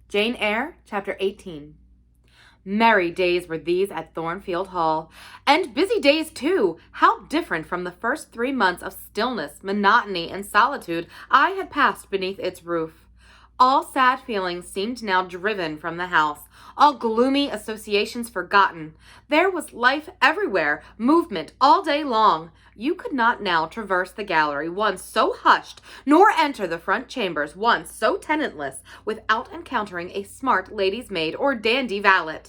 Jane Eyre, Chapter 18. Merry days were these at Thornfield Hall, and busy days too. How different from the first 3 months of stillness, monotony, and solitude I had passed beneath its roof. All sad feelings seemed now driven from the house, all gloomy associations forgotten. There was life everywhere, movement all day long. You could not now traverse the gallery, once so hushed, nor enter the front chambers, once so tenantless, without encountering a smart lady's maid or dandy valet.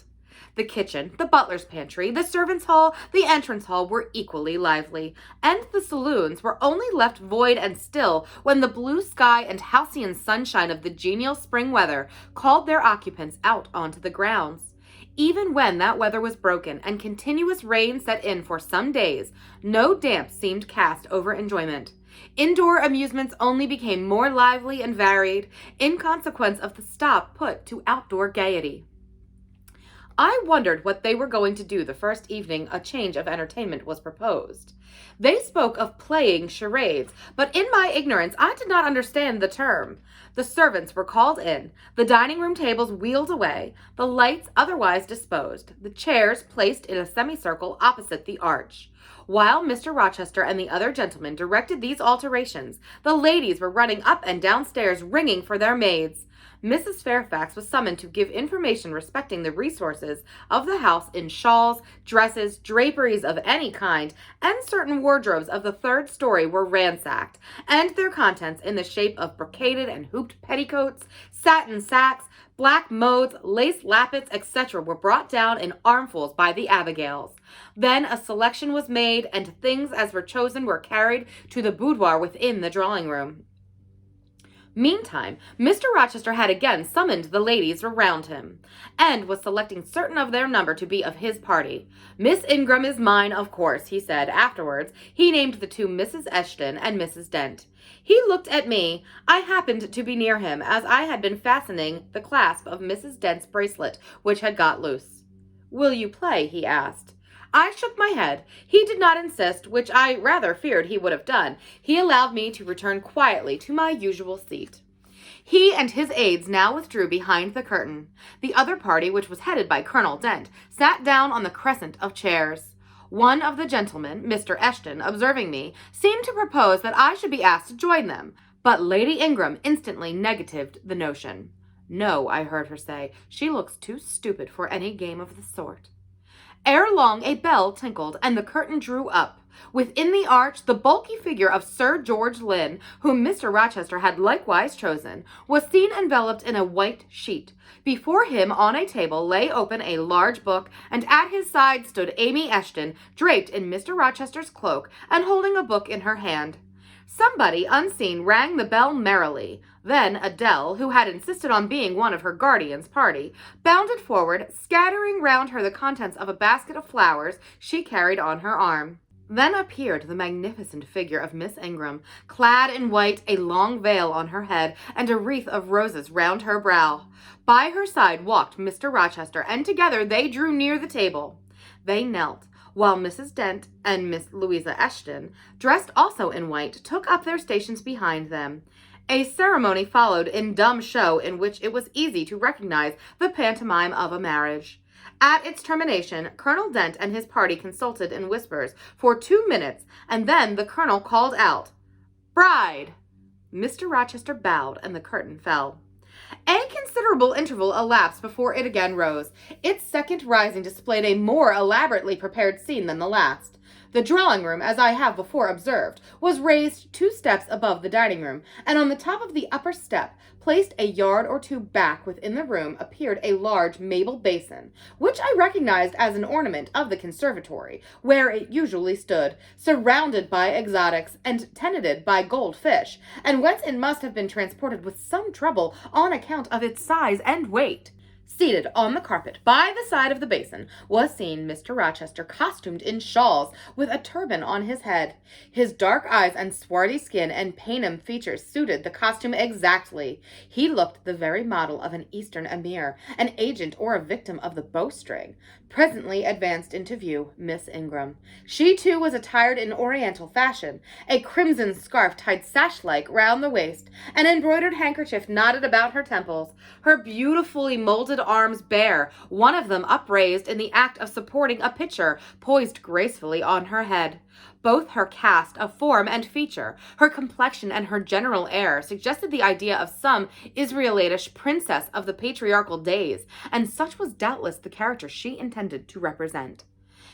The kitchen, the butler's pantry, the servants' hall, the entrance hall were equally lively, and the saloons were only left void and still when the blue sky and halcyon sunshine of the genial spring weather called their occupants out onto the grounds. Even when that weather was broken and continuous rain set in for some days, no damp seemed cast over enjoyment. Indoor amusements only became more lively and varied in consequence of the stop put to outdoor gaiety. I wondered what they were going to do the first evening a change of entertainment was proposed. They spoke of playing charades, but in my ignorance I did not understand the term. The servants were called in, the dining room tables wheeled away, the lights otherwise disposed, the chairs placed in a semicircle opposite the arch. While Mr. Rochester and the other gentlemen directed these alterations, the ladies were running up and down stairs ringing for their maids. Mrs. Fairfax was summoned to give information respecting the resources of the house in shawls, dresses, draperies of any kind, and certain wardrobes of the third story were ransacked, and their contents in the shape of brocaded and hooped petticoats, satin sacks, black modes, lace lappets, etc. were brought down in armfuls by the Abigails. Then a selection was made, and things as were chosen were carried to the boudoir within the drawing-room. Meantime, Mr. Rochester had again summoned the ladies around him, and was selecting certain of their number to be of his party. "Miss Ingram is mine, of course," he said. Afterwards, he named the two Mrs. Eshton and Mrs. Dent. He looked at me. I happened to be near him, as I had been fastening the clasp of Mrs. Dent's bracelet, which had got loose. "Will you play?" he asked. I shook my head. He did not insist, which I rather feared he would have done. He allowed me to return quietly to my usual seat. He and his aides now withdrew behind the curtain. The other party, which was headed by Colonel Dent, sat down on the crescent of chairs. One of the gentlemen, Mr. Eshton, observing me, seemed to propose that I should be asked to join them, but Lady Ingram instantly negatived the notion. "No," I heard her say, "she looks too stupid for any game of the sort." Ere long a bell tinkled, and the curtain drew up. Within the arch, the bulky figure of Sir George Lynn, whom Mr. Rochester had likewise chosen, was seen enveloped in a white sheet. Before him on a table lay open a large book, and at his side stood Amy Eshton, draped in Mr. Rochester's cloak, and holding a book in her hand. Somebody, unseen, rang the bell merrily. Then Adele, who had insisted on being one of her guardian's party, bounded forward, scattering round her the contents of a basket of flowers she carried on her arm. Then appeared the magnificent figure of Miss Ingram, clad in white, a long veil on her head, and a wreath of roses round her brow. By her side walked Mr. Rochester, and together they drew near the table. They knelt, while Mrs. Dent and Miss Louisa Eshton, dressed also in white, took up their stations behind them. A ceremony followed in dumb show in which it was easy to recognize the pantomime of a marriage. At its termination, Colonel Dent and his party consulted in whispers for 2 minutes, and then the colonel called out, "Bride!" Mr. Rochester bowed, and the curtain fell. A considerable interval elapsed before it again rose. Its second rising displayed a more elaborately prepared scene than the last. The drawing-room, as I have before observed, was raised 2 steps above the dining-room, and on the top of the upper step, placed a yard or 2 back within the room, appeared a large marble basin, which I recognized as an ornament of the conservatory, where it usually stood, surrounded by exotics, and tenanted by gold fish, and whence it must have been transported with some trouble on account of its size and weight. Seated on the carpet by the side of the basin was seen Mr. Rochester, costumed in shawls, with a turban on his head. His dark eyes and swarthy skin and Paynim features suited the costume exactly. He looked the very model of an Eastern emir, an agent or a victim of the bowstring. Presently advanced into view Miss Ingram. She, too, was attired in Oriental fashion, a crimson scarf tied sash-like round the waist, an embroidered handkerchief knotted about her temples, her beautifully molded arms bare, one of them upraised in the act of supporting a pitcher poised gracefully on her head. Both her cast of form and feature, her complexion and her general air, suggested the idea of some Israelitish princess of the patriarchal days, and such was doubtless the character she intended to represent.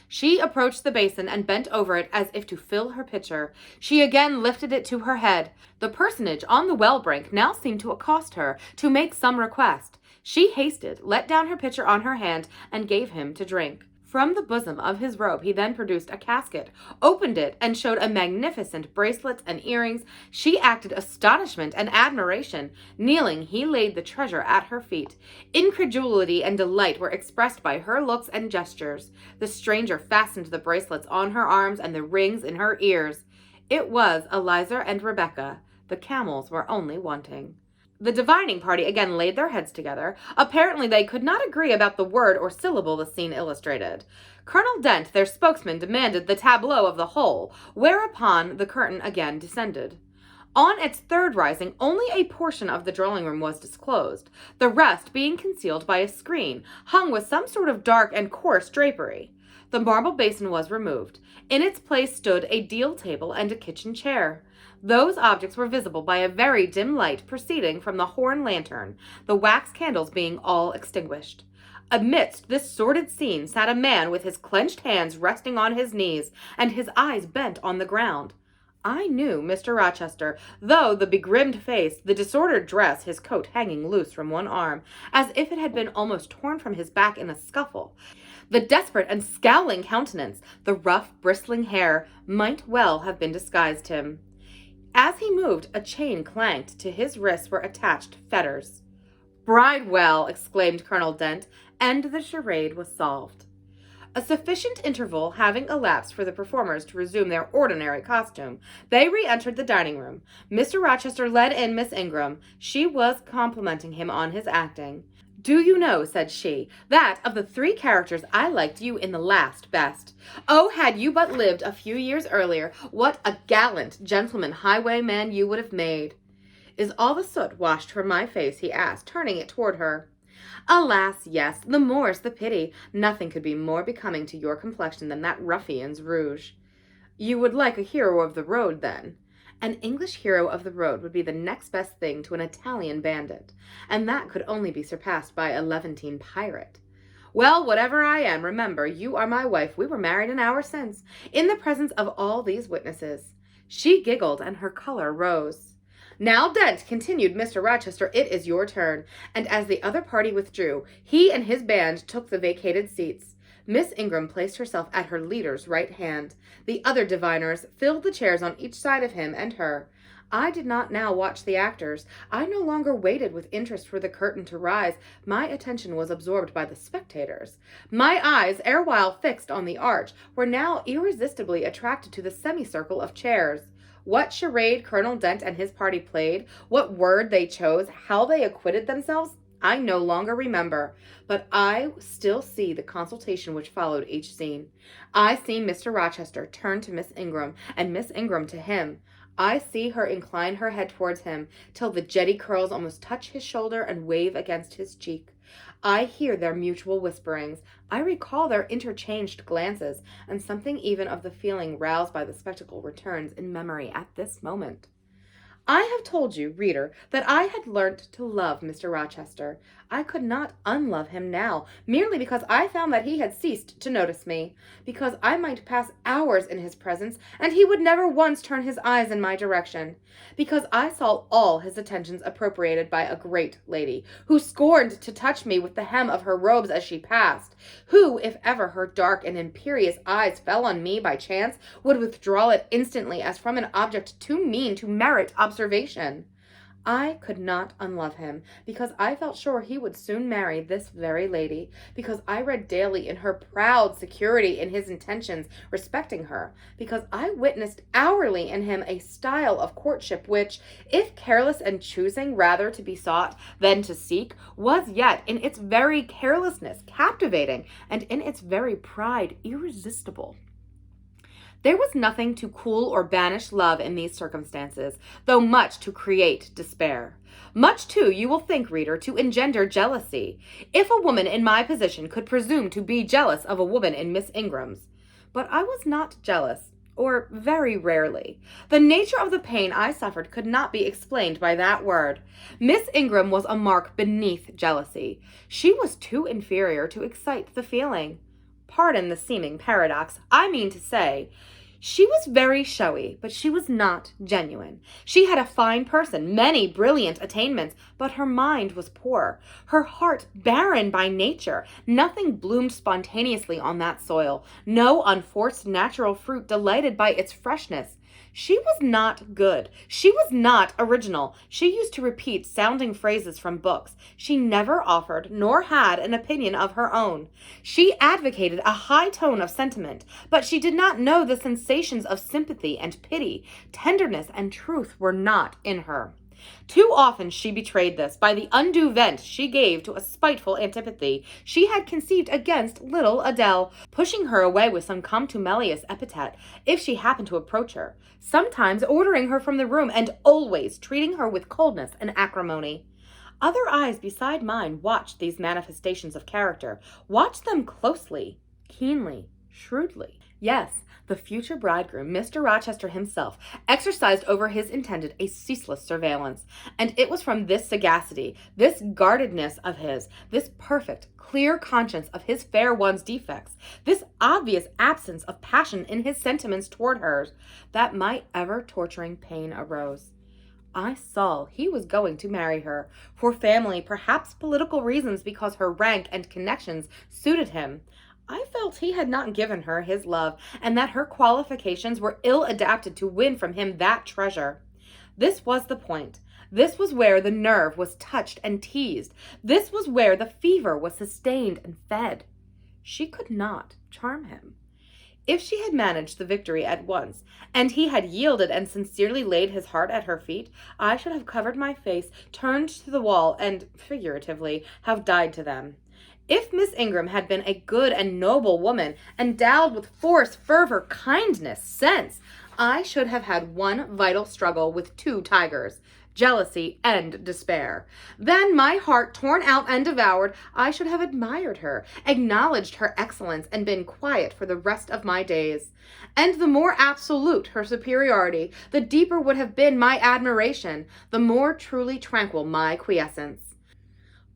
She approached the basin and bent over it as if to fill her pitcher. She again lifted it to her head. The personage on the well brink now seemed to accost her, to make some request. She hasted, let down her pitcher on her hand, and gave him to drink. From the bosom of his robe he then produced a casket, opened it, and showed a magnificent bracelets and earrings. She acted astonishment and admiration. Kneeling, he laid the treasure at her feet. Incredulity and delight were expressed by her looks and gestures. The stranger fastened the bracelets on her arms and the rings in her ears. It was Elizur and Rebecca. The camels were only wanting. The divining party again laid their heads together. Apparently they could not agree about the word or syllable the scene illustrated. Colonel Dent, their spokesman, demanded the tableau of the whole, whereupon the curtain again descended. On its third rising, only a portion of the drawing-room was disclosed, the rest being concealed by a screen, hung with some sort of dark and coarse drapery. The marble basin was removed. In its place stood a deal table and a kitchen chair. Those objects were visible by a very dim light proceeding from the horn lantern, the wax candles being all extinguished. Amidst this sordid scene sat a man with his clenched hands resting on his knees and his eyes bent on the ground. I knew Mr. Rochester, though the begrimed face, the disordered dress, his coat hanging loose from one arm, as if it had been almost torn from his back in a scuffle, the desperate and scowling countenance, the rough, bristling hair, might well have been disguised him. As he moved, a chain clanked. To his wrists were attached fetters. "Bridewell!" exclaimed Colonel Dent, and the charade was solved. A sufficient interval having elapsed for the performers to resume their ordinary costume, they re-entered the dining-room. Mr. Rochester led in Miss Ingram. She was complimenting him on his acting. "Do you know," said she, "that of the three characters I liked you in the last best. Oh, had you but lived a few years earlier, what a gallant gentleman highwayman you would have made." "Is all the soot washed from my face?" he asked, turning it toward her. "Alas, yes, the more's the pity. Nothing could be more becoming to your complexion than that ruffian's rouge." "You would like a hero of the road, then?" "An English hero of the road would be the next best thing to an Italian bandit, and that could only be surpassed by a Levantine pirate." "Well, whatever I am, remember, you are my wife. We were married an hour since, in the presence of all these witnesses." She giggled, and her color rose. "Now, Dent," continued Mr. Rochester, "it is your turn." And as the other party withdrew, he and his band took the vacated seats. Miss Ingram placed herself at her leader's right hand. The other diviners filled the chairs on each side of him and her. I did not now watch the actors. I no longer waited with interest for the curtain to rise. My attention was absorbed by the spectators. My eyes, erewhile fixed on the arch, were now irresistibly attracted to the semicircle of chairs. What charade Colonel Dent and his party played, what word they chose, how they acquitted themselves, I no longer remember, but I still see the consultation which followed each scene. I see Mr. Rochester turn to Miss Ingram, and Miss Ingram to him. I see her incline her head towards him, till the jetty curls almost touch his shoulder and wave against his cheek. I hear their mutual whisperings. I recall their interchanged glances, and something even of the feeling roused by the spectacle returns in memory at this moment. I have told you, reader, that I had learnt to love Mr. Rochester. I could not unlove him now, merely because I found that he had ceased to notice me, because I might pass hours in his presence, and he would never once turn his eyes in my direction, because I saw all his attentions appropriated by a great lady, who scorned to touch me with the hem of her robes as she passed, who, if ever her dark and imperious eyes fell on me by chance, would withdraw it instantly as from an object too mean to merit observation. I could not unlove him, because I felt sure he would soon marry this very lady, because I read daily in her proud security in his intentions respecting her, because I witnessed hourly in him a style of courtship which, if careless and choosing rather to be sought than to seek, was yet in its very carelessness captivating, and in its very pride irresistible. There was nothing to cool or banish love in these circumstances, though much to create despair. Much, too, you will think, reader, to engender jealousy, if a woman in my position could presume to be jealous of a woman in Miss Ingram's. But I was not jealous, or very rarely. The nature of the pain I suffered could not be explained by that word. Miss Ingram was a mark beneath jealousy. She was too inferior to excite the feeling. Pardon the seeming paradox. I mean to say, she was very showy, but she was not genuine. She had a fine person, many brilliant attainments, but her mind was poor, her heart barren by nature. Nothing bloomed spontaneously on that soil, no unforced natural fruit delighted by its freshness. She was not good. She was not original. She used to repeat sounding phrases from books. She never offered nor had an opinion of her own. She advocated a high tone of sentiment, but she did not know the sensations of sympathy and pity. Tenderness and truth were not in her. Too often she betrayed this by the undue vent she gave to a spiteful antipathy she had conceived against little Adele, pushing her away with some contumelious epithet if she happened to approach her, sometimes ordering her from the room, and always treating her with coldness and acrimony. Other eyes beside mine watched these manifestations of character, watched them closely, keenly, shrewdly. Yes, the future bridegroom, Mr. Rochester himself, exercised over his intended a ceaseless surveillance, and it was from this sagacity, this guardedness of his, this perfect, clear conscience of his fair one's defects, this obvious absence of passion in his sentiments toward hers, that my ever-torturing pain arose. I saw he was going to marry her, for family, perhaps political reasons, because her rank and connections suited him. I felt he had not given her his love, and that her qualifications were ill adapted to win from him that treasure. This was the point. This was where the nerve was touched and teased. This was where the fever was sustained and fed. She could not charm him. If she had managed the victory at once, and he had yielded and sincerely laid his heart at her feet, I should have covered my face, turned to the wall, and, figuratively, have died to them. If Miss Ingram had been a good and noble woman, endowed with force, fervor, kindness, sense, I should have had one vital struggle with two tigers, jealousy and despair. Then, my heart torn out and devoured, I should have admired her, acknowledged her excellence, and been quiet for the rest of my days. And the more absolute her superiority, the deeper would have been my admiration, the more truly tranquil my quiescence.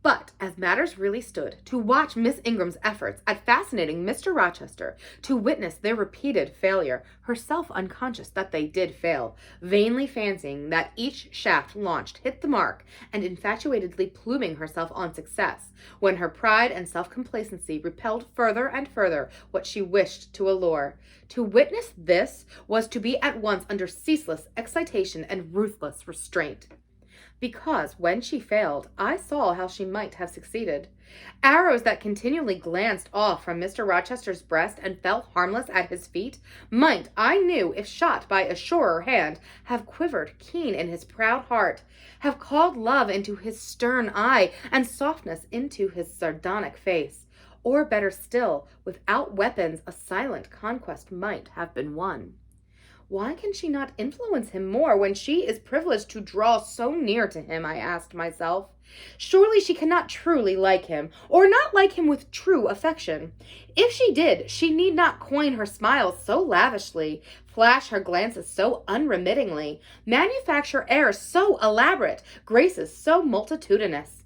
But, as matters really stood, to watch Miss Ingram's efforts at fascinating Mr. Rochester, to witness their repeated failure, herself unconscious that they did fail, vainly fancying that each shaft launched hit the mark, and infatuatedly pluming herself on success, when her pride and self-complacency repelled further and further what she wished to allure. To witness this was to be at once under ceaseless excitation and ruthless restraint. Because, when she failed, I saw how she might have succeeded. Arrows that continually glanced off from Mr. Rochester's breast and fell harmless at his feet might, I knew, if shot by a surer hand, have quivered keen in his proud heart, have called love into his stern eye, and softness into his sardonic face. Or, better still, without weapons, a silent conquest might have been won. Why can she not influence him more when she is privileged to draw so near to him, I asked myself. Surely she cannot truly like him, or not like him with true affection. If she did, she need not coin her smiles so lavishly, flash her glances so unremittingly, manufacture airs so elaborate, graces so multitudinous.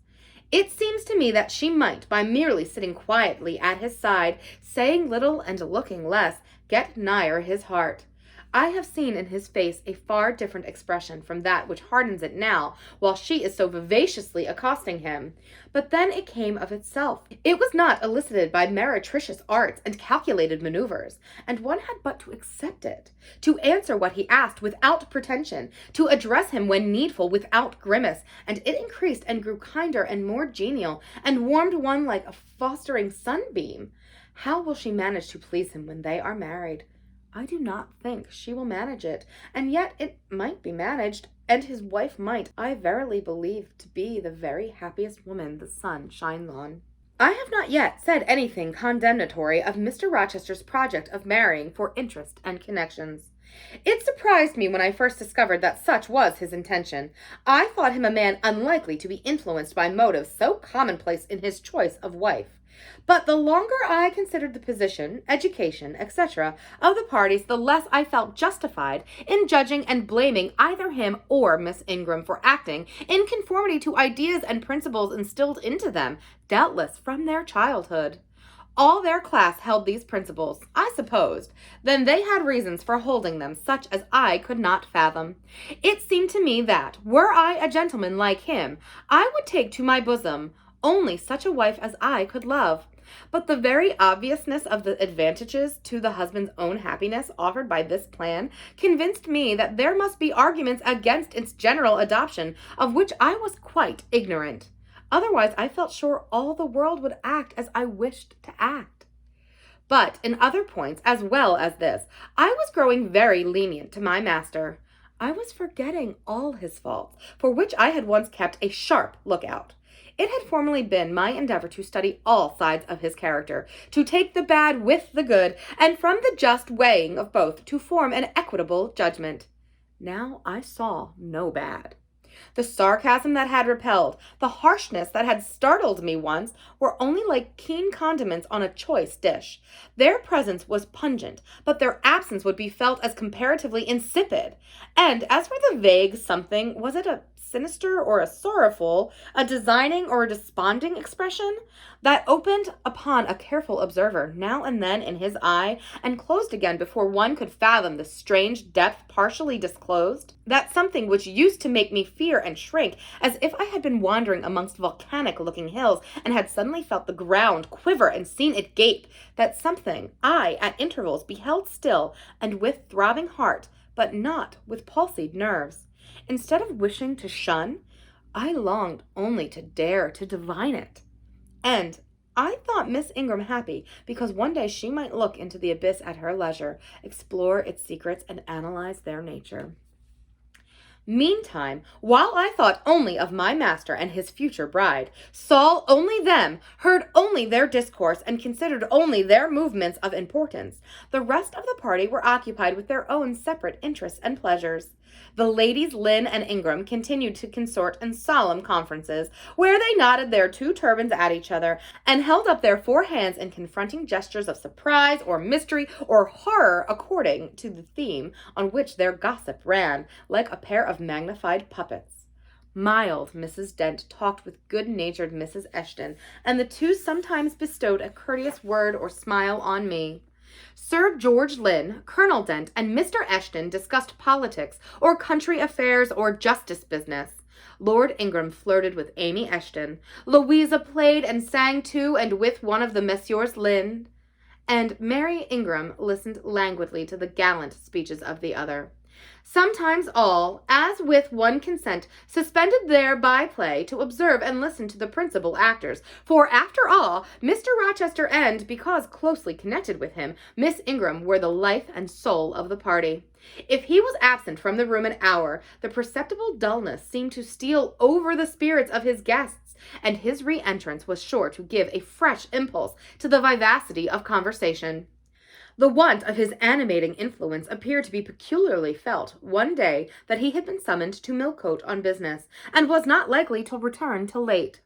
It seems to me that she might, by merely sitting quietly at his side, saying little and looking less, get nigher his heart. I have seen in his face a far different expression from that which hardens it now, while she is so vivaciously accosting him. But then it came of itself. It was not elicited by meretricious arts and calculated maneuvers, and one had but to accept it, to answer what he asked without pretension, to address him when needful without grimace, and it increased and grew kinder and more genial, and warmed one like a fostering sunbeam. How will she manage to please him when they are married? I do not think she will manage it, and yet it might be managed, and his wife might, I verily believe, to be the very happiest woman the sun shines on. I have not yet said anything condemnatory of Mr. Rochester's project of marrying for interest and connections. It surprised me when I first discovered that such was his intention. I thought him a man unlikely to be influenced by motives so commonplace in his choice of wife. But the longer I considered the position, education, etc., of the parties, the less I felt justified in judging and blaming either him or Miss Ingram for acting in conformity to ideas and principles instilled into them, doubtless from their childhood. All their class held these principles, I supposed. Then they had reasons for holding them such as I could not fathom. It seemed to me that, were I a gentleman like him, I would take to my bosom only such a wife as I could love. But the very obviousness of the advantages to the husband's own happiness offered by this plan convinced me that there must be arguments against its general adoption, of which I was quite ignorant. Otherwise, I felt sure all the world would act as I wished to act. But in other points, as well as this, I was growing very lenient to my master. I was forgetting all his faults, for which I had once kept a sharp lookout. It had formerly been my endeavor to study all sides of his character, to take the bad with the good, and from the just weighing of both to form an equitable judgment. Now I saw no bad. The sarcasm that had repelled, the harshness that had startled me once, were only like keen condiments on a choice dish. Their presence was pungent, but their absence would be felt as comparatively insipid. And as for the vague something, was it a sinister or a sorrowful, a designing or a desponding expression, that opened upon a careful observer now and then in his eye, and closed again before one could fathom the strange depth partially disclosed? That something which used to make me fear and shrink, as if I had been wandering amongst volcanic-looking hills, and had suddenly felt the ground quiver and seen it gape, that something I at intervals beheld still, and with throbbing heart, but not with palsied nerves. Instead of wishing to shun, I longed only to dare to divine it. And I thought Miss Ingram happy because one day she might look into the abyss at her leisure, explore its secrets, and analyze their nature. Meantime, while I thought only of my master and his future bride, saw only them, heard only their discourse, and considered only their movements of importance, the rest of the party were occupied with their own separate interests and pleasures. The ladies Lynn and Ingram continued to consort in solemn conferences, where they nodded their two turbans at each other, and held up their four hands in confronting gestures of surprise or mystery or horror according to the theme on which their gossip ran, like a pair of magnified puppets. Mild Mrs. Dent talked with good-natured Mrs. Eshton, and the two sometimes bestowed a courteous word or smile on me. Sir George Lynn, Colonel Dent, and Mr. Eshton discussed politics, or country affairs, or justice business. Lord Ingram flirted with Amy Eshton. Louisa played and sang to and with one of the Messieurs Lynn, and Mary Ingram listened languidly to the gallant speeches of the other. Sometimes all, as with one consent, suspended their by-play to observe and listen to the principal actors, for after all, Mr. Rochester and, because closely connected with him, Miss Ingram were the life and soul of the party. If he was absent from the room an hour, the perceptible dullness seemed to steal over the spirits of his guests, and his re-entrance was sure to give a fresh impulse to the vivacity of conversation. The want of his animating influence appeared to be peculiarly felt one day that he had been summoned to Millcote on business, and was not likely to return till late.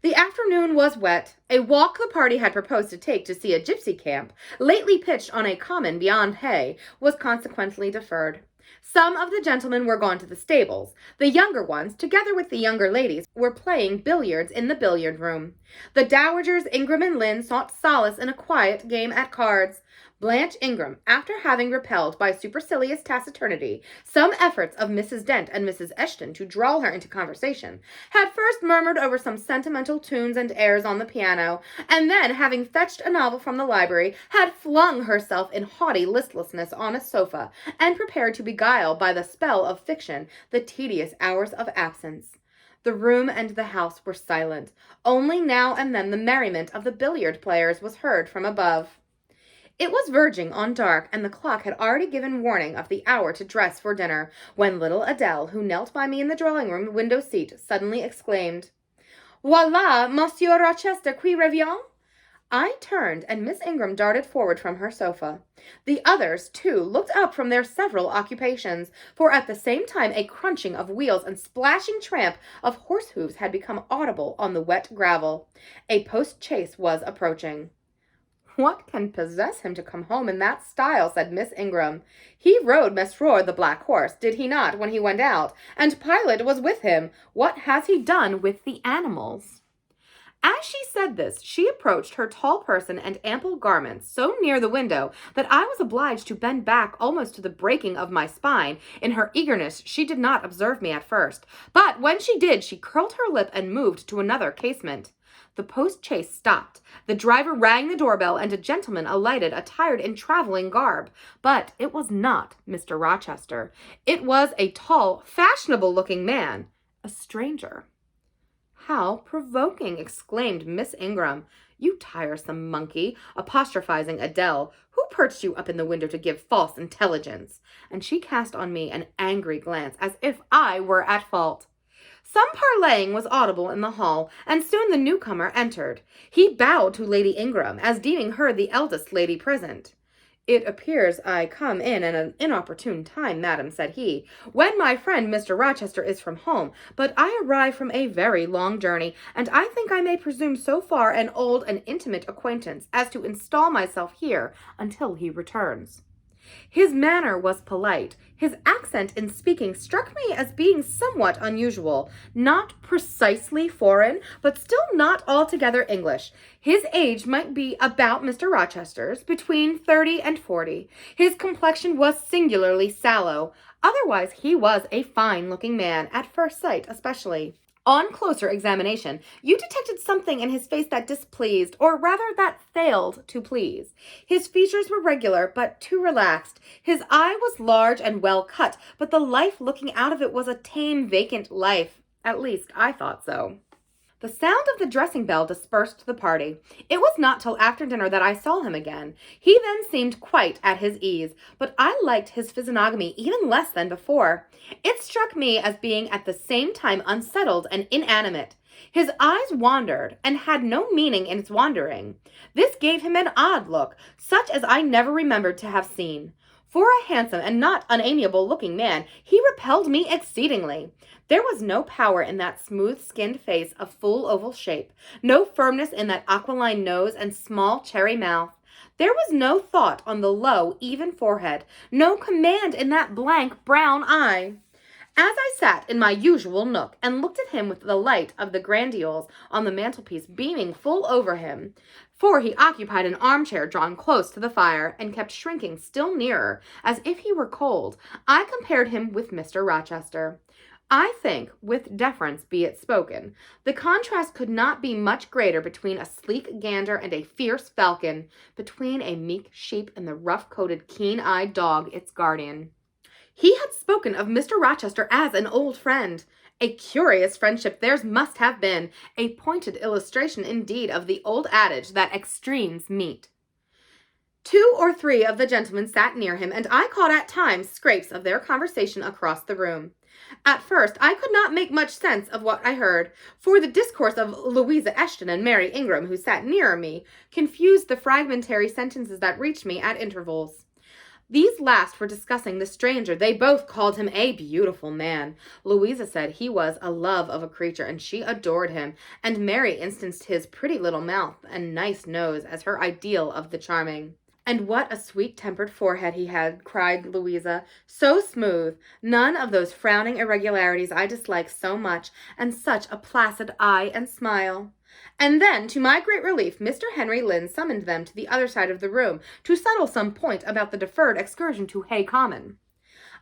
The afternoon was wet. A walk the party had proposed to take to see a gypsy camp, lately pitched on a common beyond Hay, was consequently deferred. Some of the gentlemen were gone to the stables. The younger ones, together with the younger ladies, were playing billiards in the billiard room. The dowagers Ingram and Lynn sought solace in a quiet game at cards. Blanche Ingram, after having repelled by supercilious taciturnity some efforts of Mrs. Dent and Mrs. Eshton to draw her into conversation, had first murmured over some sentimental tunes and airs on the piano, and then, having fetched a novel from the library, had flung herself in haughty listlessness on a sofa, and prepared to beguile by the spell of fiction the tedious hours of absence. The room and the house were silent. Only now and then the merriment of the billiard players was heard from above. It was verging on dark, and the clock had already given warning of the hour to dress for dinner, when little Adele, who knelt by me in the drawing-room window seat, suddenly exclaimed, "Voilà, Monsieur Rochester qui revient!" I turned, and Miss Ingram darted forward from her sofa. The others, too, looked up from their several occupations, for at the same time a crunching of wheels and splashing tramp of horse hoofs had become audible on the wet gravel. A post-chaise was approaching. "What can possess him to come home in that style?" said Miss Ingram. "He rode Mesrour the black horse, did he not, when he went out? And Pilot was with him. What has he done with the animals?" As she said this, she approached her tall person and ample garments so near the window that I was obliged to bend back almost to the breaking of my spine. In her eagerness, she did not observe me at first, but when she did, she curled her lip and moved to another casement. The post-chaise stopped. The driver rang the doorbell, and a gentleman alighted attired in traveling garb. But it was not Mr. Rochester. It was a tall, fashionable-looking man, a stranger. "How provoking!" exclaimed Miss Ingram. "You tiresome monkey," apostrophizing Adele. "Who perched you up in the window to give false intelligence?" And she cast on me an angry glance, as if I were at fault. Some parleying was audible in the hall, and soon the newcomer entered. He bowed to Lady Ingram, as deeming her the eldest lady present. "It appears I come in at an inopportune time, madam," said he, "when my friend Mr. Rochester is from home, but I arrive from a very long journey, and I think I may presume so far an old and intimate acquaintance as to install myself here until he returns." His manner was polite. His accent in speaking struck me as being somewhat unusual, not precisely foreign, but still not altogether English. His age might be about Mr. Rochester's, between 30 and 40. His complexion was singularly sallow. Otherwise, he was a fine-looking man, at first sight especially. On closer examination, you detected something in his face that displeased, or rather that failed to please. His features were regular, but too relaxed. His eye was large and well cut, but the life looking out of it was a tame, vacant life. At least, I thought so. The sound of the dressing bell dispersed the party. It was not till after dinner that I saw him again. He then seemed quite at his ease, but I liked his physiognomy even less than before. It struck me as being at the same time unsettled and inanimate. His eyes wandered, and had no meaning in its wandering. This gave him an odd look, such as I never remembered to have seen. For a handsome and not unamiable-looking man, he repelled me exceedingly. There was no power in that smooth-skinned face of full oval shape, no firmness in that aquiline nose and small cherry mouth. There was no thought on the low, even forehead, no command in that blank brown eye. As I sat in my usual nook and looked at him with the light of the grandiose on the mantelpiece beaming full over him, for he occupied an armchair drawn close to the fire and kept shrinking still nearer, as if he were cold, I compared him with Mr. Rochester. I think, with deference be it spoken, the contrast could not be much greater between a sleek gander and a fierce falcon, between a meek sheep and the rough-coated, keen-eyed dog, its guardian. He had spoken of Mr. Rochester as an old friend. A curious friendship theirs must have been, a pointed illustration indeed of the old adage that extremes meet. 2 or 3 of the gentlemen sat near him, and I caught at times scrapes of their conversation across the room. At first, I could not make much sense of what I heard, for the discourse of Louisa Eshton and Mary Ingram, who sat nearer me, confused the fragmentary sentences that reached me at intervals. These last were discussing the stranger. They both called him a beautiful man. Louisa said he was a love of a creature, and she adored him, and Mary instanced his pretty little mouth and nice nose as her ideal of the charming. "And what a sweet-tempered forehead he had," cried Louisa. "So smooth, none of those frowning irregularities I dislike so much, and such a placid eye and smile." And then, to my great relief, Mr. Henry Lynn summoned them to the other side of the room to settle some point about the deferred excursion to Hay Common.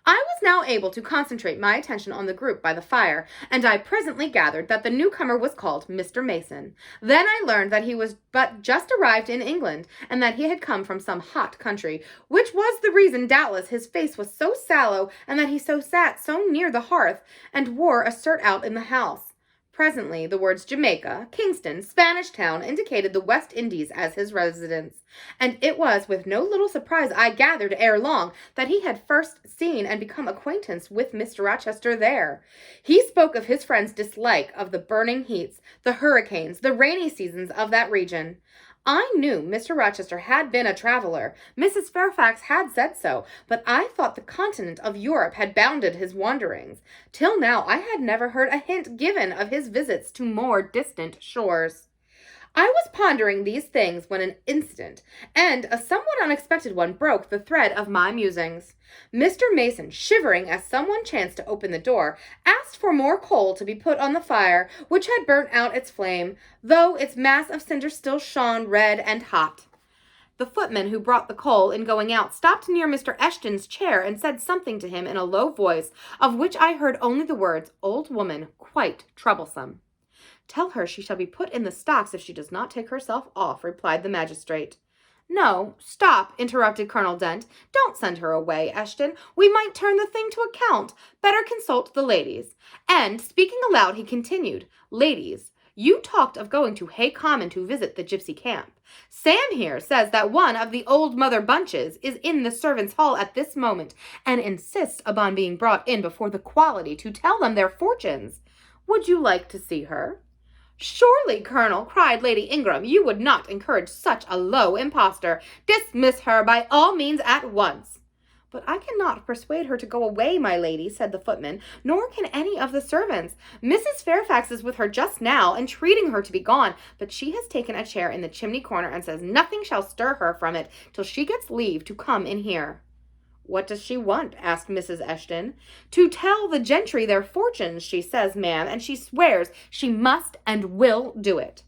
I was now able to concentrate my attention on the group by the fire, and I presently gathered that the newcomer was called Mr. Mason. Then I learned that he was but just arrived in England, and that he had come from some hot country, which was the reason, doubtless, his face was so sallow, and that he sat so near the hearth, and wore a shirt out in the house. Presently, the words Jamaica, Kingston, Spanish Town indicated the West Indies as his residence, and it was with no little surprise I gathered ere long that he had first seen and become acquainted with Mr. Rochester there. He spoke of his friend's dislike of the burning heats, the hurricanes, the rainy seasons of that region. I knew Mr. Rochester had been a traveler. Mrs. Fairfax had said so, but I thought the continent of Europe had bounded his wanderings. Till now I had never heard a hint given of his visits to more distant shores. I was pondering these things when an incident, and a somewhat unexpected one, broke the thread of my musings. Mr. Mason, shivering as someone chanced to open the door, asked for more coal to be put on the fire, which had burnt out its flame, though its mass of cinder still shone red and hot. The footman who brought the coal, in going out, stopped near Mr. Eshton's chair and said something to him in a low voice, of which I heard only the words, "Old woman, quite troublesome." "Tell her she shall be put in the stocks if she does not take herself off," replied the magistrate. "No, stop," interrupted Colonel Dent. "Don't send her away, Eshton. We might turn the thing to account. Better consult the ladies." And, speaking aloud, he continued, "Ladies, you talked of going to Hay Common to visit the gypsy camp. Sam here says that one of the old Mother Bunches is in the servants' hall at this moment, and insists upon being brought in before the quality to tell them their fortunes. Would you like to see her?" "Surely, Colonel," cried Lady Ingram, "you would not encourage such a low impostor. Dismiss her by all means at once." "But I cannot persuade her to go away, my lady," said the footman, "nor can any of the servants. Mrs. Fairfax is with her just now, entreating her to be gone, but she has taken a chair in the chimney corner and says nothing shall stir her from it till she gets leave to come in here." "What does she want?" asked Mrs. Eshton. "To tell the gentry their fortunes, she says, ma'am, and she swears she must and will do it."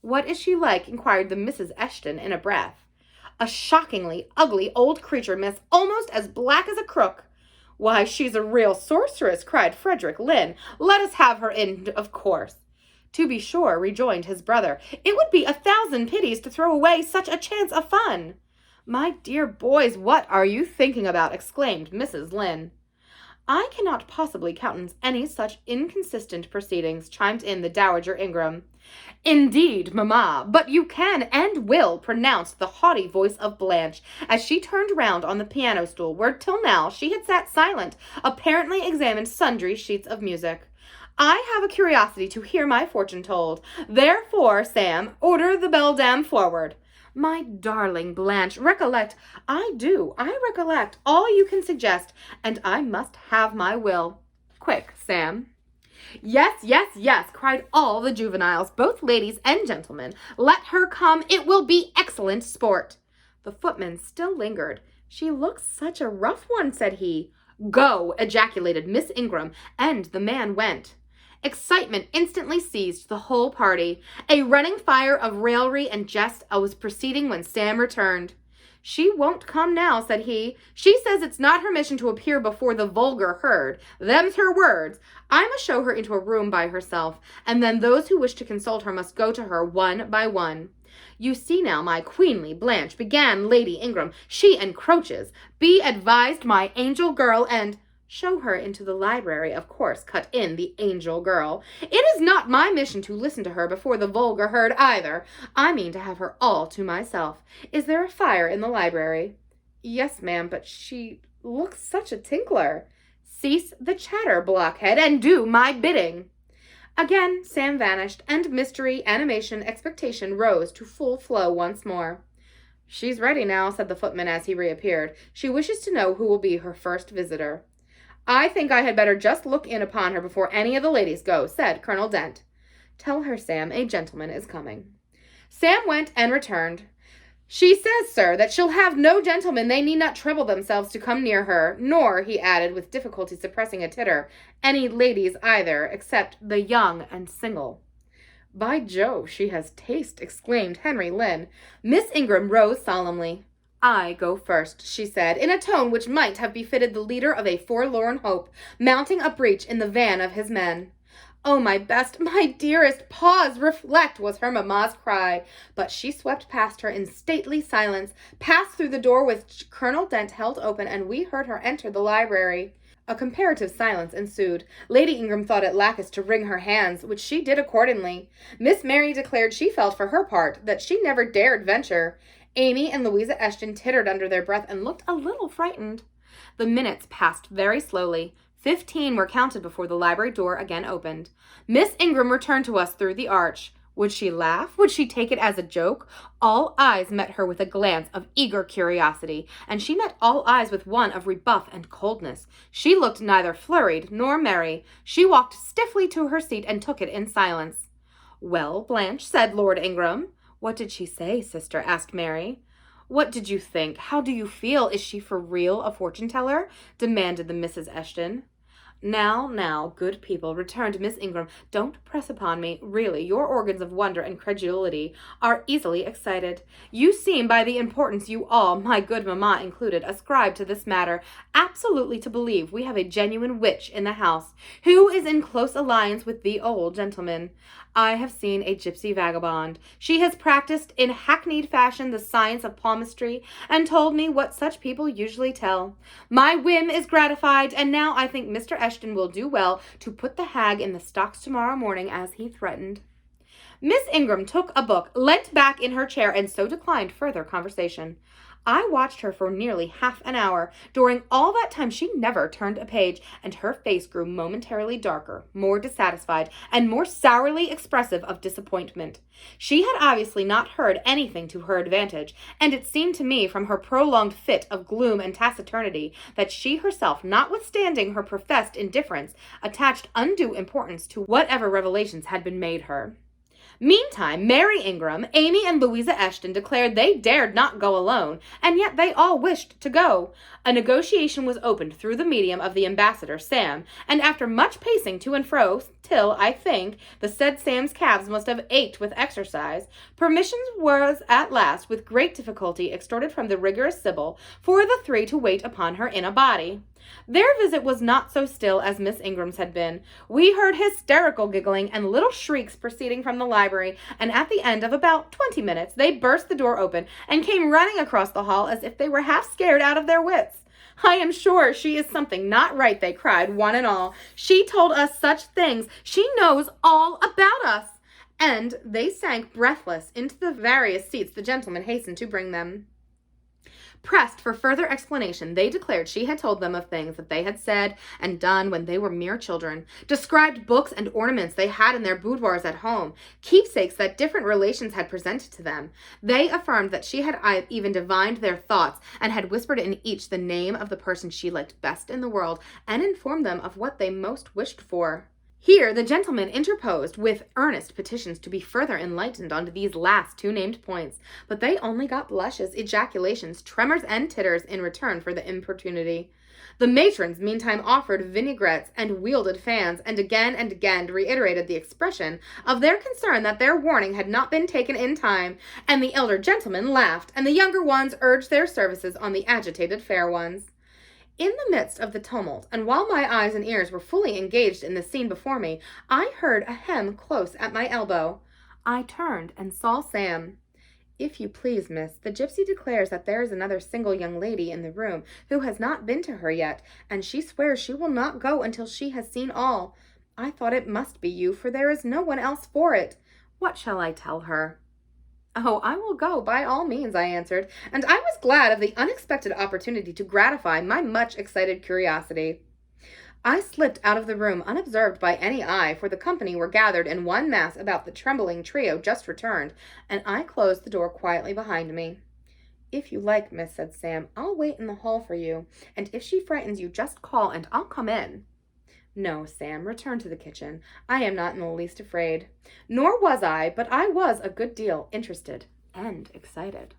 "What is she like?" inquired the Mrs. Eshton in a breath. "A shockingly ugly old creature, miss, almost as black as a crook." "Why, she's a real sorceress," cried Frederick Lynn. "Let us have her in, of course." "To be sure," rejoined his brother. "It would be 1,000 pities to throw away such a chance of fun." "My dear boys, what are you thinking about?" exclaimed Mrs. Lynn. "I cannot possibly countenance any such inconsistent proceedings," chimed in the Dowager Ingram. "Indeed, mamma, but you can and will," pronounced the haughty voice of Blanche, as she turned round on the piano stool, where till now she had sat silent, apparently examined sundry sheets of music. "I have a curiosity to hear my fortune told. Therefore, Sam, order the beldam forward." "My darling Blanche, recollect, I recollect all you can suggest, and I must have my will. Quick, Sam." "Yes, yes, yes," cried all the juveniles, both ladies and gentlemen. "Let her come, it will be excellent sport." The footman still lingered. "She looks such a rough one," said he. "Go," ejaculated Miss Ingram, and the man went. Excitement instantly seized the whole party. A running fire of raillery and jest was proceeding when Sam returned. "She won't come now," said he. "She says it's not her mission to appear before the vulgar herd. Them's her words. I must show her into a room by herself, and then those who wish to consult her must go to her one by one." "You see now, my queenly Blanche," began Lady Ingram. "She encroaches. Be advised, my angel girl, and—" "Show her into the library, of course," cut in the angel girl. "It is not my mission to listen to her before the vulgar herd either. I mean to have her all to myself. Is there a fire in the library?" "Yes, ma'am, but she looks such a tinkler." "Cease the chatter, blockhead, and do my bidding." Again Sam vanished, and mystery, animation, expectation rose to full flow once more. "She's ready now," said the footman as he reappeared. "She wishes to know who will be her first visitor." "I think I had better just look in upon her before any of the ladies go," said Colonel Dent. "Tell her, Sam, a gentleman is coming." Sam went and returned. "She says, sir, that she'll have no gentlemen. They need not trouble themselves to come near her, nor," he added, with difficulty suppressing a titter, "any ladies either, except the young and single." By Jove, she has taste, exclaimed Henry Lynn. Miss Ingram rose solemnly. I go first, she said, in a tone which might have befitted the leader of a forlorn hope, mounting a breach in the van of his men. Oh, my best, my dearest, pause, reflect, was her mamma's cry. But she swept past her in stately silence, passed through the door which Colonel Dent held open, and we heard her enter the library. A comparative silence ensued. Lady Ingram thought it lacus to wring her hands, which she did accordingly. Miss Mary declared she felt for her part that she never dared venture. Amy and Louisa Eshton tittered under their breath and looked a little frightened. The minutes passed very slowly. 15 were counted before the library door again opened. Miss Ingram returned to us through the arch. Would she laugh? Would she take it as a joke? All eyes met her with a glance of eager curiosity, and she met all eyes with one of rebuff and coldness. She looked neither flurried nor merry. She walked stiffly to her seat and took it in silence. Well, Blanche, said Lord Ingram. What did she say, sister? Asked Mary. What did you think? How do you feel? Is she for real a fortune-teller? Demanded the Mrs. Eshton. Now, good people, returned Miss Ingram, don't press upon me. Really, your organs of wonder and credulity are easily excited. You seem, by the importance you all, my good mamma included, ascribe to this matter, absolutely to believe we have a genuine witch in the house, who is in close alliance with the old gentleman. I have seen a gypsy vagabond. She has practiced in hackneyed fashion the science of palmistry, and told me what such people usually tell. My whim is gratified, and now I think Mr. Eshton will do well to put the hag in the stocks tomorrow morning, as he threatened. Miss Ingram took a book, leant back in her chair, and so declined further conversation. I watched her for nearly half an hour. During all that time she never turned a page, and her face grew momentarily darker, more dissatisfied, and more sourly expressive of disappointment. She had obviously not heard anything to her advantage, and it seemed to me from her prolonged fit of gloom and taciturnity that she herself, notwithstanding her professed indifference, attached undue importance to whatever revelations had been made her. Meantime, Mary Ingram, Amy, and Louisa Eshton declared they dared not go alone, and yet they all wished to go. A negotiation was opened through the medium of the ambassador, Sam, and after much pacing to and fro, till, I think, the said Sam's calves must have ached with exercise, permission was at last, with great difficulty, extorted from the rigorous Sibyl, for the three to wait upon her in a body. Their visit was not so still as Miss Ingram's had been. We heard hysterical giggling and little shrieks proceeding from the library, and at the end of about 20 minutes they burst the door open and came running across the hall as if they were half scared out of their wits. I am sure she is something not right, they cried, one and all. She told us such things. She knows all about us. And they sank breathless into the various seats the gentleman hastened to bring them. Pressed for further explanation, they declared she had told them of things that they had said and done when they were mere children, described books and ornaments they had in their boudoirs at home, keepsakes that different relations had presented to them. They affirmed that she had even divined their thoughts, and had whispered in each the name of the person she liked best in the world, and informed them of what they most wished for. Here the gentleman interposed with earnest petitions to be further enlightened on these last two named points, but they only got blushes, ejaculations, tremors, and titters in return for the importunity. The matrons meantime offered vinaigrettes and wielded fans, and again reiterated the expression of their concern that their warning had not been taken in time, and the elder gentlemen laughed, and the younger ones urged their services on the agitated fair ones. In the midst of the tumult, and while my eyes and ears were fully engaged in the scene before me, I heard a hem close at my elbow. I turned and saw Sam. If you please, miss, the gypsy declares that there is another single young lady in the room who has not been to her yet, and she swears she will not go until she has seen all. I thought it must be you, for there is no one else for it. What shall I tell her? Oh, I will go, by all means, I answered, and I was glad of the unexpected opportunity to gratify my much excited curiosity. I slipped out of the room unobserved by any eye, for the company were gathered in one mass about the trembling trio just returned, and I closed the door quietly behind me. If you like, miss, said Sam, I'll wait in the hall for you, and if she frightens you, just call, and I'll come in. No, Sam, return to the kitchen. I am not in the least afraid. Nor was I, but I was a good deal interested and excited.